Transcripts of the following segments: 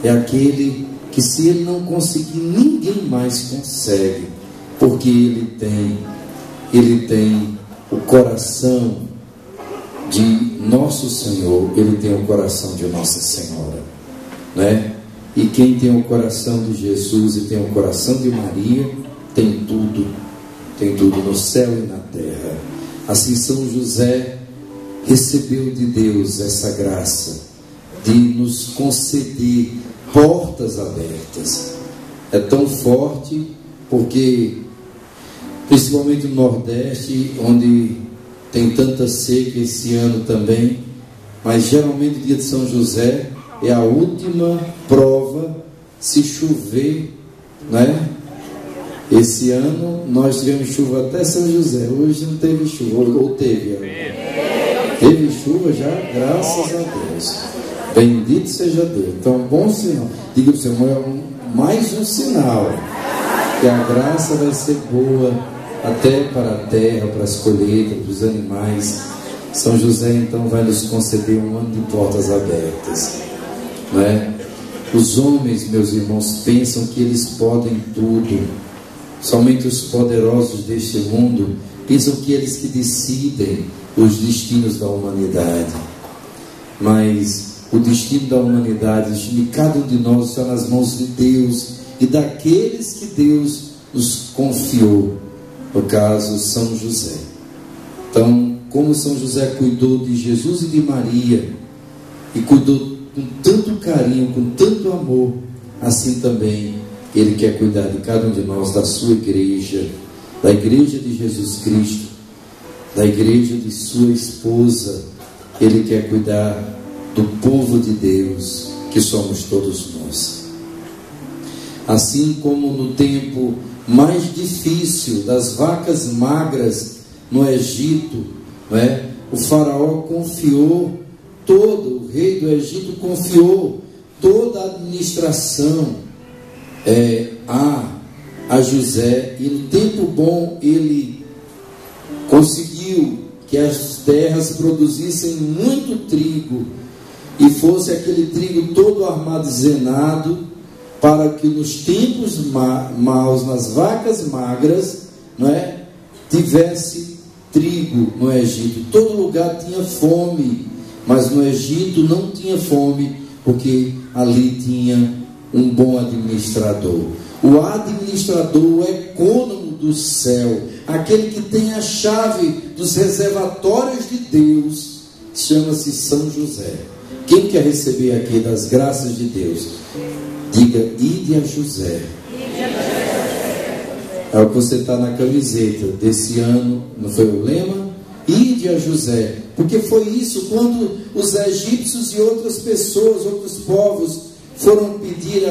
é aquele que, se ele não conseguir, ninguém mais consegue, porque ele tem o coração de nosso Senhor, ele tem o coração de Nossa Senhora, né? E quem tem o coração de Jesus e tem o coração de Maria, tem tudo no céu e na terra. Assim, São José recebeu de Deus essa graça de nos conceder portas abertas. É tão forte porque, principalmente no Nordeste, onde tem tanta seca esse ano também, mas geralmente o dia de São José é a última prova se chover, né? Esse ano nós tivemos chuva até São José, hoje não teve chuva, ou teve? Teve chuva já, graças a Deus. Bendito seja Deus. Então, bom sinal. Diga para o Senhor, é mais um sinal que a graça vai ser boa até para a terra, para as colheitas, para os animais. São José então vai nos conceder um ano de portas abertas, não é? Os homens, meus irmãos, pensam que eles podem tudo. Somente os poderosos deste mundo pensam que eles que decidem os destinos da humanidade. Mas o destino da humanidade, o destino de cada um de nós está nas mãos de Deus e daqueles que Deus nos confiou. No caso, São José. Então, como São José cuidou de Jesus e de Maria, e cuidou com tanto carinho, com tanto amor, assim também Ele quer cuidar de cada um de nós, da sua igreja, da igreja de Jesus Cristo, da igreja de sua esposa. Ele quer cuidar do povo de Deus, que somos todos nós. Assim como no tempo mais difícil das vacas magras no Egito, não é? O faraó confiou o rei do Egito confiou toda a administração a José, e no tempo bom ele conseguiu que as terras produzissem muito trigo, e fosse aquele trigo todo armazenado, para que nos tempos maus, nas vacas magras, não é, tivesse trigo no Egito. Todo lugar tinha fome, mas no Egito não tinha fome, porque ali tinha um bom administrador. O administrador, o econômico do céu, aquele que tem a chave dos reservatórios de Deus, chama-se São José. Quem quer receber aqui das graças de Deus? Diga, ide a José. É o que você está na camiseta desse ano, não foi o lema? Ide a José. Porque foi isso, quando os egípcios e outras pessoas, outros povos, foram pedir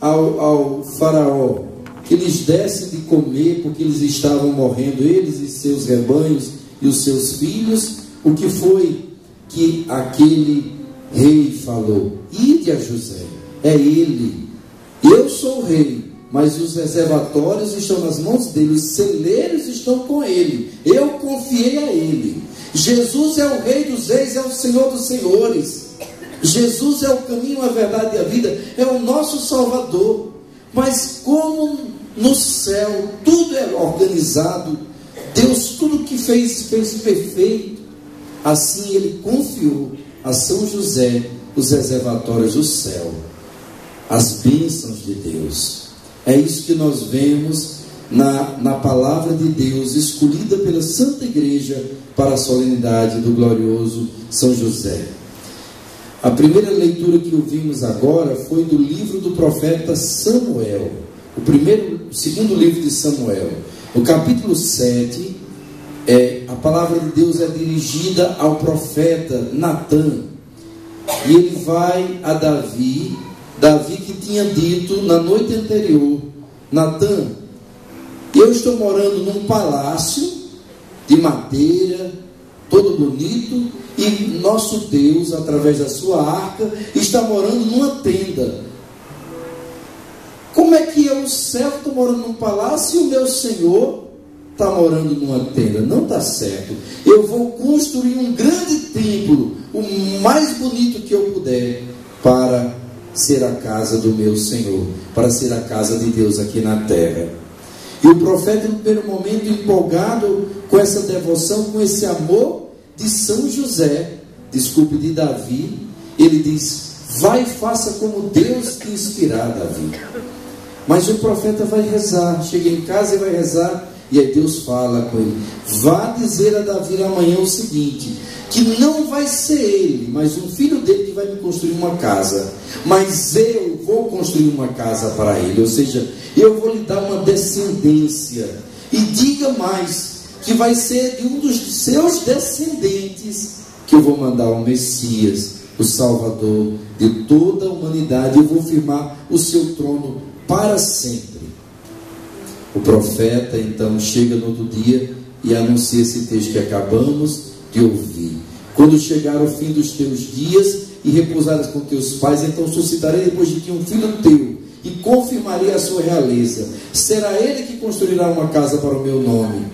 ao faraó que lhes desse de comer, porque eles estavam morrendo, eles e seus rebanhos e os seus filhos. O que foi que aquele rei falou? Ide a José. É ele. Eu sou o rei, mas os reservatórios estão nas mãos dele, os celeiros estão com ele. Eu confiei a ele. Jesus é o Rei dos Reis, é o Senhor dos Senhores. Jesus é o caminho, a verdade e a vida, é o nosso Salvador. Mas como no céu tudo é organizado, Deus tudo que fez perfeito, assim Ele confiou a São José os reservatórios do céu, as bênçãos de Deus. É isso que nós vemos na palavra de Deus, escolhida pela Santa Igreja para a solenidade do glorioso São José. A primeira leitura que ouvimos agora foi do livro do profeta Samuel, o segundo livro de Samuel. No capítulo 7, a palavra de Deus é dirigida ao profeta Natã, e ele vai a Davi que tinha dito na noite anterior: Natã, eu estou morando num palácio de madeira, todo bonito, e nosso Deus, através da sua arca, está morando numa tenda. Como é que eu, o céu, estou morando num palácio e o meu Senhor está morando numa tenda? Não está certo. Eu vou construir um grande templo, o mais bonito que eu puder, para ser a casa do meu Senhor, para ser a casa de Deus aqui na terra. E o profeta, no primeiro momento, empolgado com essa devoção, com esse amor de São José, de Davi, ele diz: vai e faça como Deus te inspirar, Davi. Mas o profeta vai rezar, chega em casa e vai rezar, e aí Deus fala com ele: vá dizer a Davi amanhã o seguinte, que não vai ser ele, mas um filho dele que vai me construir uma casa, mas eu vou construir uma casa para ele, ou seja, eu vou lhe dar uma descendência, e diga mais, que vai ser de um dos seus descendentes que eu vou mandar o Messias, o Salvador de toda a humanidade. Eu vou firmar o seu trono para sempre. O profeta então chega no outro dia e anuncia esse texto que acabamos de ouvir: quando chegar o fim dos teus dias e repousares com teus pais, então suscitarei depois de ti um filho teu e confirmarei a sua realeza. Será ele que construirá uma casa para o meu nome,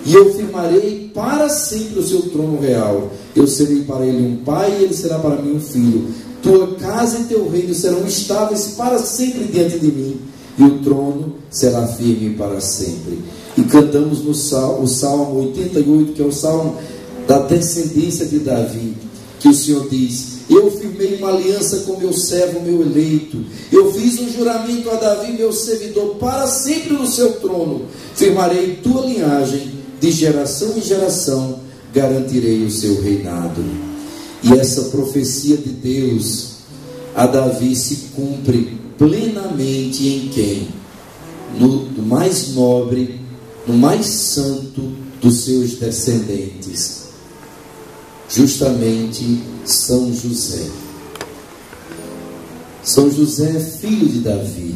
e eu firmarei para sempre o seu trono real. Eu serei para ele um pai, e ele será para mim um filho. Tua casa e teu reino serão estáveis para sempre diante de mim, e o trono será firme para sempre. E cantamos no o Salmo 88, que é o Salmo da descendência de Davi, que o Senhor diz: eu firmei uma aliança com meu servo, meu eleito. Eu fiz um juramento a Davi, meu servidor, para sempre no seu trono. Firmarei tua linhagem, de geração em geração garantirei o seu reinado. E essa profecia de Deus a Davi se cumpre plenamente em quem? No mais nobre, no mais santo dos seus descendentes, justamente São José. São José, filho de Davi,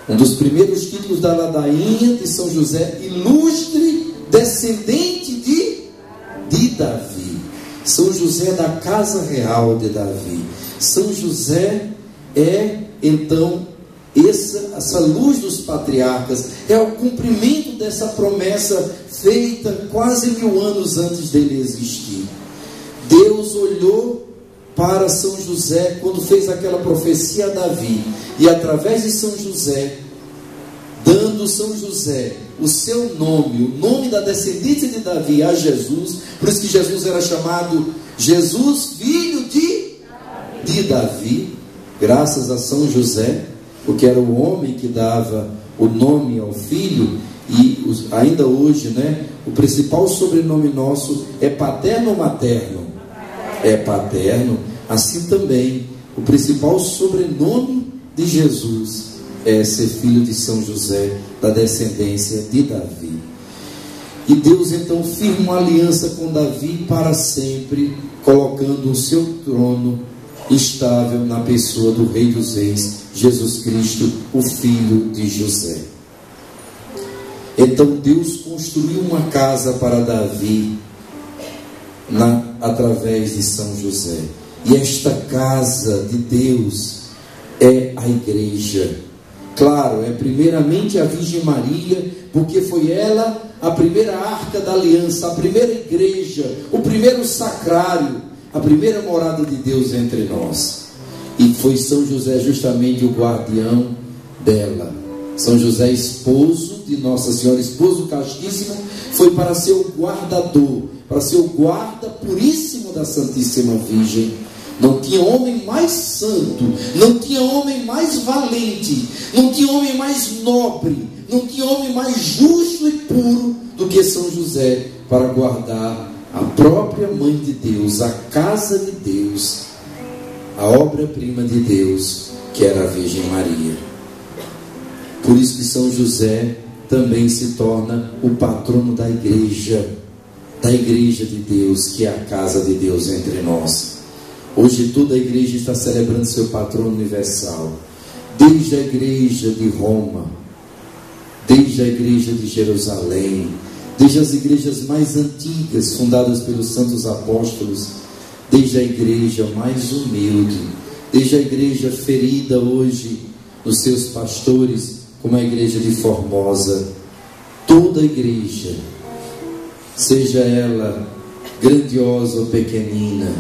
um dos primeiros títulos da ladainha de São José: ilustre descendente de Davi. São José da casa real de Davi. São José é então essa luz dos patriarcas, é o cumprimento dessa promessa feita quase 1000 anos antes dele existir. Deus olhou para São José quando fez aquela profecia a Davi, e através de São José, dando São José o seu nome, o nome da descendência de Davi a Jesus. Por isso que Jesus era chamado Jesus, filho de Davi, graças a São José, porque era o homem que dava o nome ao filho. E ainda hoje, né, o principal sobrenome nosso é paterno ou materno? É paterno. Assim também, o principal sobrenome de Jesus é ser filho de São José, da descendência de Davi. E Deus então firma uma aliança com Davi para sempre, colocando o seu trono estável na pessoa do Rei dos Reis, Jesus Cristo, o filho de José. Então Deus construiu uma casa para Davi através de São José. E esta casa de Deus é a igreja. Claro, é primeiramente a Virgem Maria, porque foi ela a primeira arca da aliança, a primeira igreja, o primeiro sacrário, a primeira morada de Deus entre nós. E foi São José justamente o guardião dela. São José, esposo de Nossa Senhora, esposo castíssimo, foi para ser o guardador, para ser o guarda puríssimo da Santíssima Virgem. Não tinha homem mais santo, não tinha homem mais valente, não tinha homem mais nobre, não tinha homem mais justo e puro do que São José para guardar a própria Mãe de Deus, a casa de Deus, a obra-prima de Deus, que era a Virgem Maria. Por isso que São José também se torna o patrono da igreja de Deus, que é a casa de Deus entre nós. Hoje toda a igreja está celebrando seu patrono universal, desde a igreja de Roma, desde a igreja de Jerusalém, desde as igrejas mais antigas, fundadas pelos santos apóstolos, desde a igreja mais humilde, desde a igreja ferida hoje nos seus pastores, como a igreja de Formosa. Toda a igreja, seja ela grandiosa ou pequenina,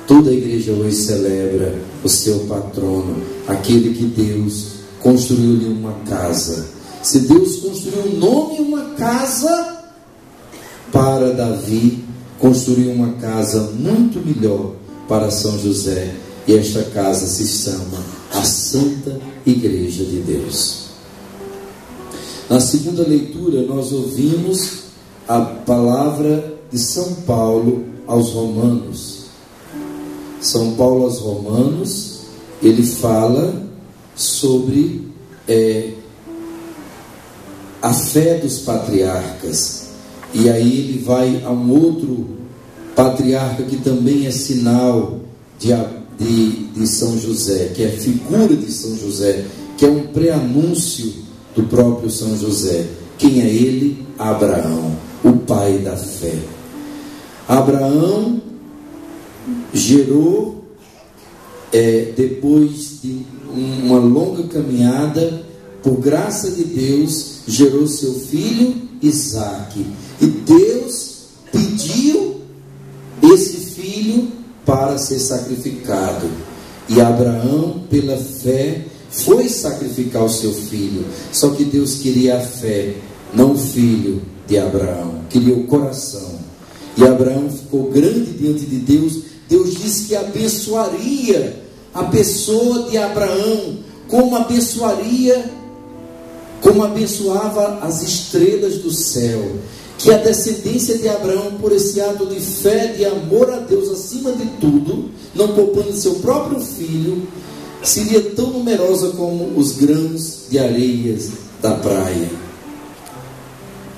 toda a igreja hoje celebra o seu patrono, aquele que Deus construiu-lhe uma casa. Se Deus construiu um nome e uma casa para Davi, construiu uma casa muito melhor para São José, e esta casa se chama a Santa Igreja de Deus. Na segunda leitura nós ouvimos a palavra de São Paulo aos Romanos. São Paulo aos Romanos, ele fala sobre a fé dos patriarcas, e aí ele vai a um outro patriarca que também é sinal de São José, que é figura de São José, que é um pré-anúncio do próprio São José. Quem é ele? Abraão, o pai da fé. Abraão gerou, depois de uma longa caminhada, por graça de Deus, gerou seu filho Isaque, e Deus pediu esse filho para ser sacrificado, e Abraão, pela fé, foi sacrificar o seu filho. Só que Deus queria a fé, não o filho de Abraão, queria o coração. E Abraão ficou grande diante de Deus. Deus disse que abençoaria a pessoa de Abraão, como abençoava as estrelas do céu. Que a descendência de Abraão, por esse ato de fé, de amor a Deus acima de tudo, não poupando seu próprio filho, seria tão numerosa como os grãos de areias da praia.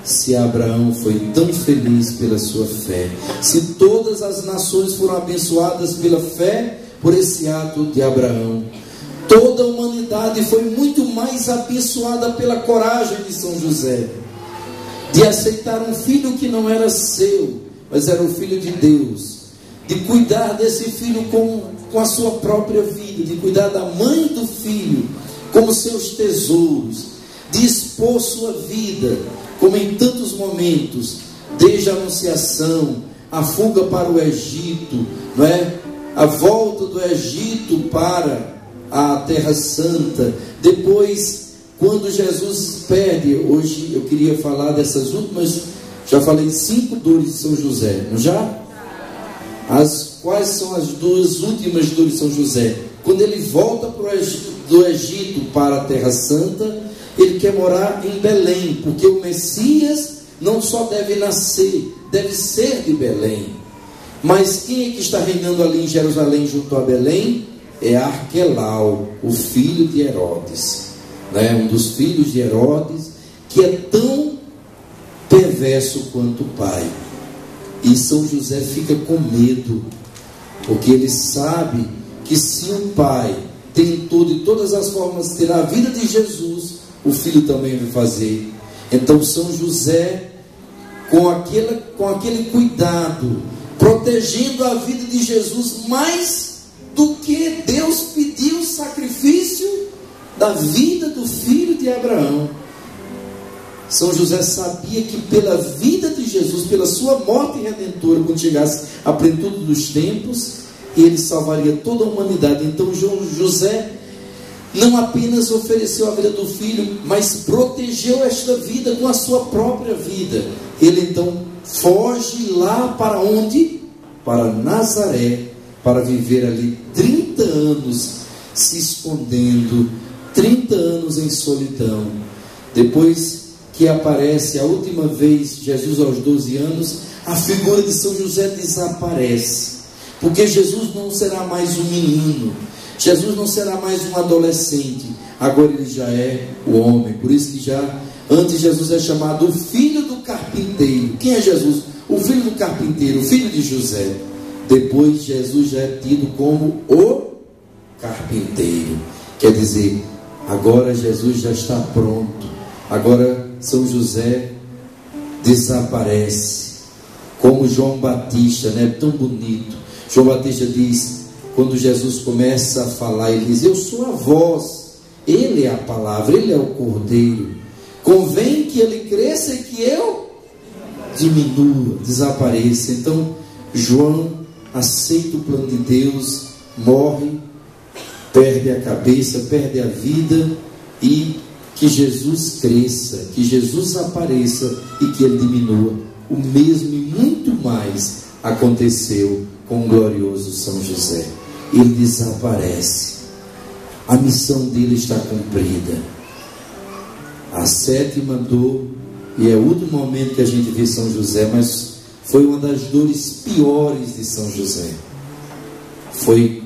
Se Abraão foi tão feliz pela sua fé, se todas as nações foram abençoadas pela fé, por esse ato de Abraão, toda a humanidade foi muito mais abençoada pela coragem de São José, de aceitar um filho que não era seu, mas era o filho de Deus, de cuidar desse filho com a sua própria vida, de cuidar da mãe do filho como seus tesouros, de expor sua vida, como em tantos momentos, desde a anunciação, a fuga para o Egito, não é? A volta do Egito para a Terra Santa, depois quando Jesus perde. Hoje eu queria falar dessas últimas, já falei 5 dores de São José, não já? Quais são as 2 últimas dores de São José? Quando ele volta do Egito para a Terra Santa, ele quer morar em Belém, porque o Messias não só deve nascer, deve ser de Belém. Mas quem é que está reinando ali em Jerusalém junto a Belém? É Arquelau, o filho de Herodes, né? Um dos filhos de Herodes, que é tão perverso quanto o pai. E São José fica com medo, porque ele sabe que se o pai tentou de todas as formas ter a vida de Jesus, o filho também vai fazer. Então São José, com aquele cuidado, protegendo a vida de Jesus mais do que Deus pediu o sacrifício da vida do filho de Abraão. São José sabia que pela vida de Jesus, pela sua morte redentora, quando chegasse a plenitude dos tempos, ele salvaria toda a humanidade. Então José não apenas ofereceu a vida do filho, mas protegeu esta vida com a sua própria vida. Ele então foge lá para onde? Para Nazaré, para viver ali 30 anos se escondendo, 30 anos em solidão. Depois que aparece a última vez Jesus aos 12 anos, a figura de São José desaparece, porque Jesus não será mais um menino, Jesus não será mais um adolescente, agora ele já é o homem. Por isso que antes Jesus é chamado o filho do carpinteiro. Quem é Jesus? O filho do carpinteiro, o filho de José. Depois Jesus já é tido como o carpinteiro, quer dizer, agora Jesus já está pronto. Agora São José desaparece, como João Batista, né? Tão bonito. João Batista diz, quando Jesus começa a falar, ele diz: eu sou a voz, ele é a palavra, ele é o cordeiro, convém que ele cresça e que eu diminua, desapareça. Então João aceita o plano de Deus, morre perde a cabeça, perde a vida, e que Jesus cresça, que Jesus apareça e que ele diminua. O mesmo e muito mais aconteceu com o glorioso São José. Ele desaparece, a missão dele está cumprida. A 7ª dor, e é o último momento que a gente vê São José, mas foi uma das dores piores de São José. Foi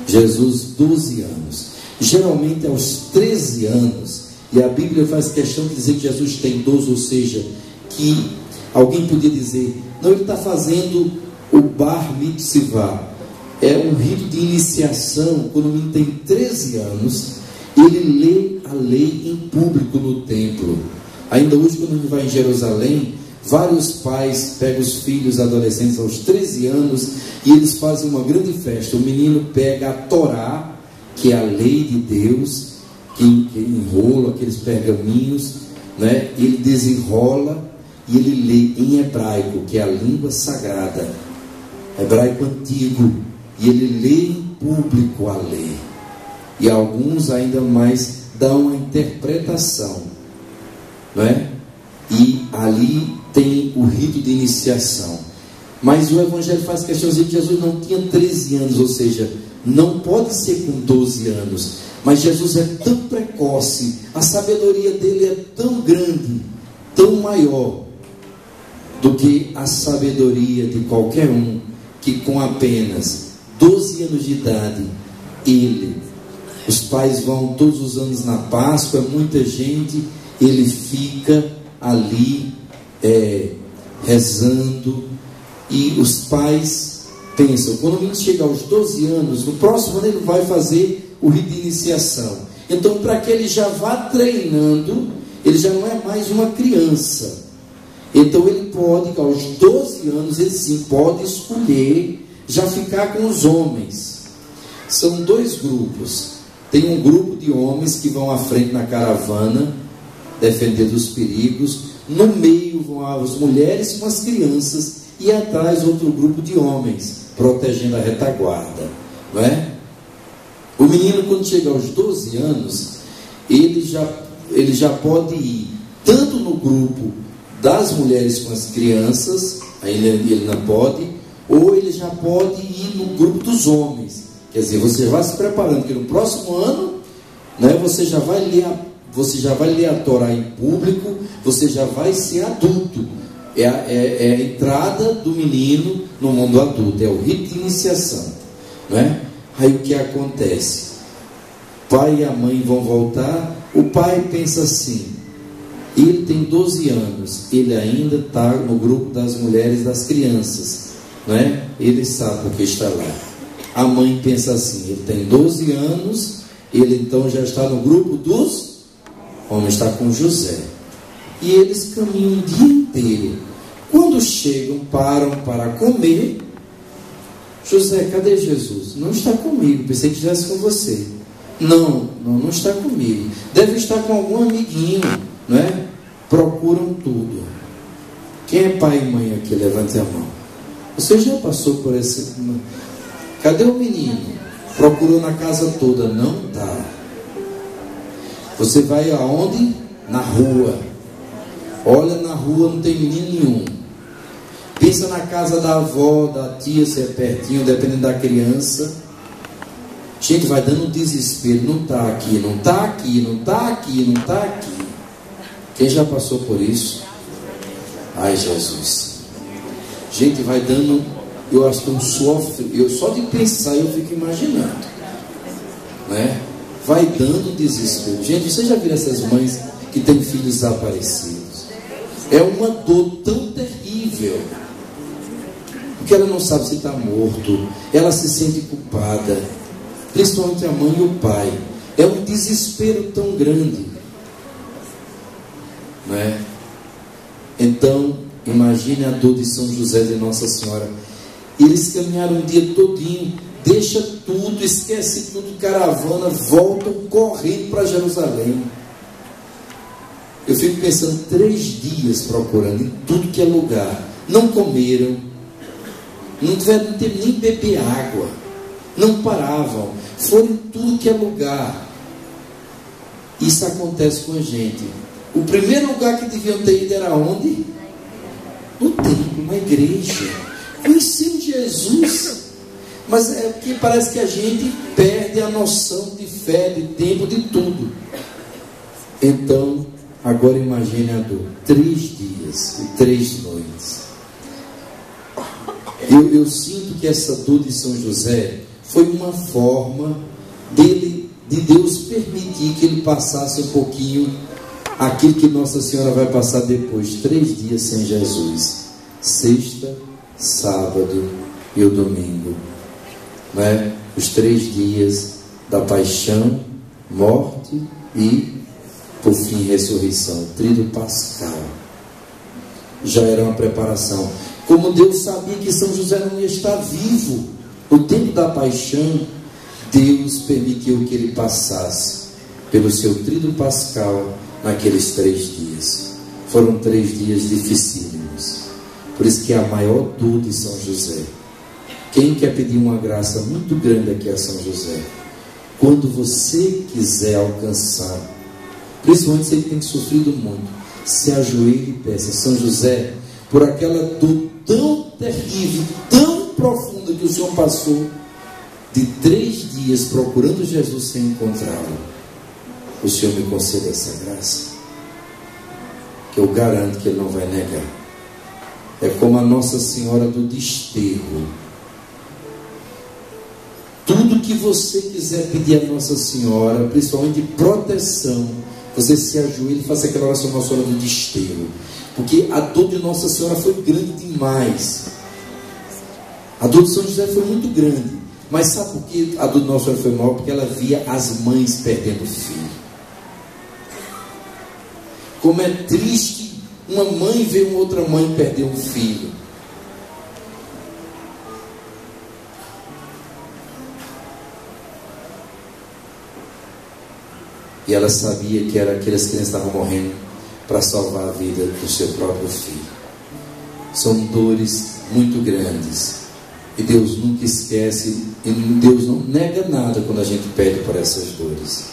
Jesus, 12 anos. Geralmente aos 13 anos, e a Bíblia faz questão de dizer que Jesus tem 12, ou seja, que alguém podia dizer, não, ele está fazendo o Bar Mitzvah, é um rito de iniciação. Quando o menino tem 13 anos, ele lê a lei em público no templo. Ainda hoje, quando a gente vai em Jerusalém, vários pais pegam os filhos adolescentes aos 13 anos e eles fazem uma grande festa. O menino pega a Torá, que é a lei de Deus, que enrola aqueles pergaminhos, né? Ele desenrola e ele lê em hebraico, que é a língua sagrada, hebraico antigo, e ele lê em público a lei. E alguns ainda mais dão a interpretação, não é? E ali tem o rito de iniciação. Mas o Evangelho faz questão de dizer que Jesus não tinha 13 anos, ou seja, não pode ser com 12 anos. Mas Jesus é tão precoce, a sabedoria dele é tão grande, tão maior do que a sabedoria de qualquer um, que com apenas 12 anos de idade, os pais vão todos os anos na Páscoa, muita gente, ele fica ali rezando, e os pais pensam, quando o menino chegar aos 12 anos, no próximo ano ele vai fazer o rito de iniciação. Então, para que ele já vá treinando, ele já não é mais uma criança. Então ele pode, aos 12 anos, ele sim pode escolher já ficar com os homens. São 2 grupos. Tem um grupo de homens que vão à frente na caravana, defender dos perigos. No meio vão as mulheres com as crianças, e atrás outro grupo de homens, protegendo a retaguarda, não é? O menino, quando chega aos 12 anos, ele já pode ir tanto no grupo das mulheres com as crianças, aí ele não pode, ou ele já pode ir no grupo dos homens. Quer dizer, você vai se preparando, que no próximo ano, né, você já vai ler a Torá em público, você já vai ser adulto. É a entrada do menino no mundo adulto, é o rito de iniciação, né? Aí o que acontece? O pai e a mãe vão voltar. O pai pensa assim, ele tem 12 anos, ele ainda está no grupo das mulheres, das crianças, né? Ele sabe porque está lá. A mãe pensa assim, ele tem 12 anos, ele então já está no grupo dos homens, está com José. E eles caminham o dia inteiro. Quando chegam, param para comer. José, cadê Jesus? Não está comigo, pensei que estivesse com você. Não está comigo. Deve estar com algum amiguinho, não é? Procuram tudo. Quem é pai e mãe aqui? Levante a mão. Você já passou por esse... Cadê o menino? Procurou na casa toda, não está. Você vai aonde? Na rua. Olha na rua, não tem menino nenhum. Pensa na casa da avó, da tia, se é pertinho, dependendo da criança. Gente, vai dando um desespero. Não está aqui, não está aqui, não está aqui, não está aqui. Quem já passou por isso? Ai, Jesus. Gente, vai dando... Eu acho que um suor frio. Eu só de pensar eu fico imaginando, né? Vai dando desespero. Gente, você já viu essas mães que têm filhos desaparecidos? É uma dor tão terrível, porque ela não sabe se está morto, ela se sente culpada, principalmente a mãe e o pai. É um desespero tão grande, não é? Então, imagine a dor de São José de Nossa Senhora. Eles caminharam um dia todinho, deixa tudo, esquece tudo, caravana, voltam correndo para Jerusalém. Eu fico pensando, 3 dias procurando em tudo que é lugar. Não comeram, não teve nem beber água. não paravam, foram em tudo que é lugar. Isso acontece com a gente. O primeiro lugar que deviam ter ido era onde? No templo, na igreja. Conheciam Jesus. Mas é que parece que a gente perde a noção de fé, de tempo, de tudo. Então, agora imagine a dor. 3 dias e 3 noites. Eu sinto que essa dor de São José foi uma forma de Deus permitir que ele passasse um pouquinho aquilo que Nossa Senhora vai passar depois. 3 dias sem Jesus. Sexta, sábado e o domingo. Né? Os 3 dias da paixão, morte e, por fim, ressurreição. Tríduo pascal. Já era uma preparação. Como Deus sabia que São José não ia estar vivo no tempo da paixão, Deus permitiu que ele passasse pelo seu tríduo pascal naqueles 3 dias. Foram 3 dias dificílimos. Por isso que é a maior dor de São José. Quem quer pedir uma graça muito grande aqui a São José? Quando você quiser alcançar, principalmente se ele tem sofrido muito, se ajoelhe e peça: São José, por aquela dor tão terrível, tão profunda que o Senhor passou, de 3 dias procurando Jesus sem encontrá-lo, o Senhor me conceda essa graça, que eu garanto que Ele não vai negar. É como a Nossa Senhora do Desterro. Tudo que você quiser pedir a Nossa Senhora, principalmente proteção, você se ajoelha e faça aquela oração Nossa Senhora do Desterro, porque a dor de Nossa Senhora foi grande demais. A dor de São José foi muito grande. Mas sabe por que a dor de Nossa Senhora foi maior? Porque ela via as mães perdendo filho. Como é triste uma mãe ver uma outra mãe perder um filho. E ela sabia que era aquelas crianças que estavam morrendo para salvar a vida do seu próprio filho. São dores muito grandes. E Deus nunca esquece, e Deus não nega nada quando a gente pede por essas dores.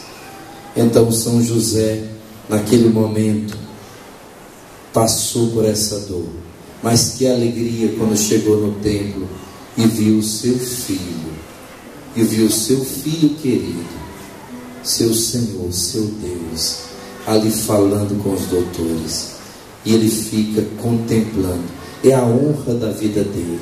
Então São José, naquele momento, passou por essa dor. Mas que alegria quando chegou no templo e viu o seu filho. E viu o seu filho querido, seu Senhor, seu Deus, ali falando com os doutores. E ele fica contemplando. É a honra da vida dele.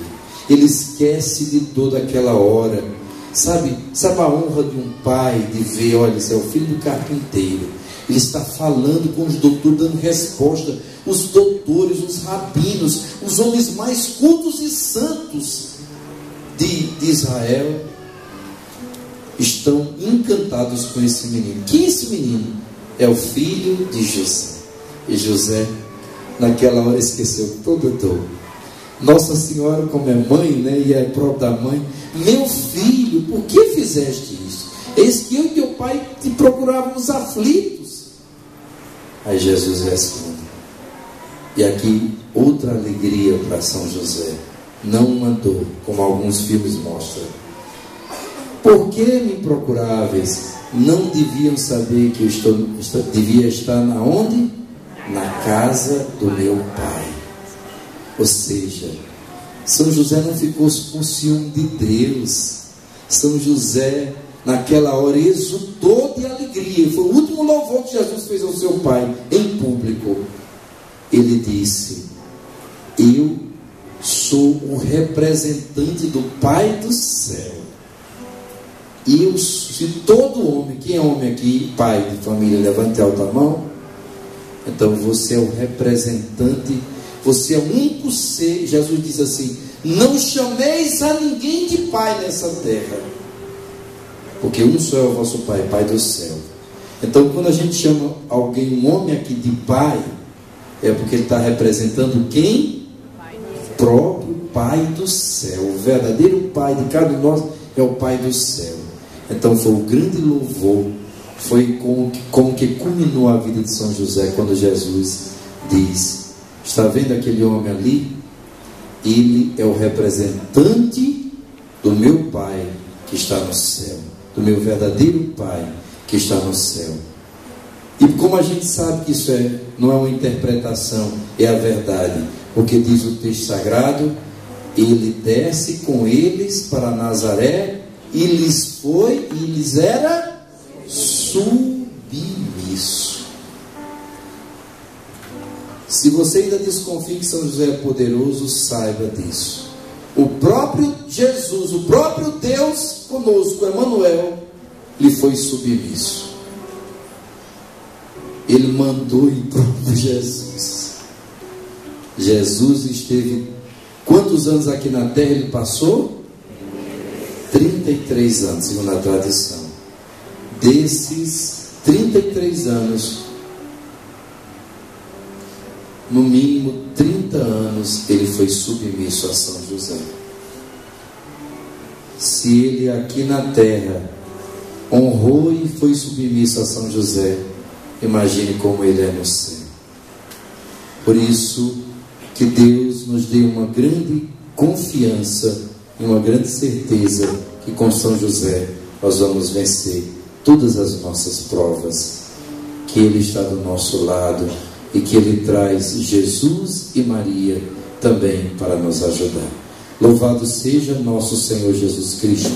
Ele esquece de toda aquela hora. Sabe a honra de um pai de ver, olha, esse é o filho do carpinteiro. Ele está falando com os doutores, dando resposta. Os doutores, os rabinos, os homens mais cultos e santos de Israel estão encantados com esse menino. Quem é esse menino? É o filho de José. E José, naquela hora, esqueceu toda dor. Nossa Senhora, como é mãe, né, e é própria da mãe: meu filho, por que fizeste isso? Eis que eu e teu pai te procurávamos aflitos. Aí Jesus responde. E aqui outra alegria para São José, não uma dor, como alguns filmes mostram. Por que me procuráveis? Não deviam saber que eu devia estar na onde? Na casa do meu pai. Ou seja, São José não ficou com ciúme de Deus. São José, naquela hora, exultou de alegria. Foi o último louvor que Jesus fez ao seu pai, em público. Ele disse: eu sou o representante do Pai do céu. E se todo homem, quem é homem aqui, pai de família, levante a alta mão. Então você é o representante. Você é o único ser. Jesus diz assim: não chameis a ninguém de pai nessa terra, porque um só é o vosso pai, Pai do céu. Então quando a gente chama alguém, um homem aqui, de pai, é porque ele está representando quem? O próprio Pai do céu. O verdadeiro pai de cada um de nós é o Pai do céu. Então foi o grande louvor, foi como que culminou a vida de São José, quando Jesus diz: está vendo aquele homem ali? Ele é o representante do meu Pai, que que está no céu, do meu verdadeiro Pai que está no céu. E como a gente sabe que isso não é uma interpretação, é a verdade, porque diz o texto sagrado: ele desce com eles para Nazaré e lhes era submisso. Se você ainda desconfia que São José é poderoso, saiba disso. O próprio Jesus, o próprio Deus conosco, Emmanuel, lhe foi submisso. Ele mandou em próprio Jesus. Jesus esteve quantos anos aqui na terra ele passou? 33 anos, segundo a tradição. Desses 33 anos, no mínimo 30 anos, ele foi submisso a São José. Se ele aqui na terra honrou e foi submisso a São José, imagine como ele é no céu. Por isso, que Deus nos dê uma grande confiança e uma grande certeza que com São José nós vamos vencer todas as nossas provas, que Ele está do nosso lado e que Ele traz Jesus e Maria também para nos ajudar. Louvado seja nosso Senhor Jesus Cristo.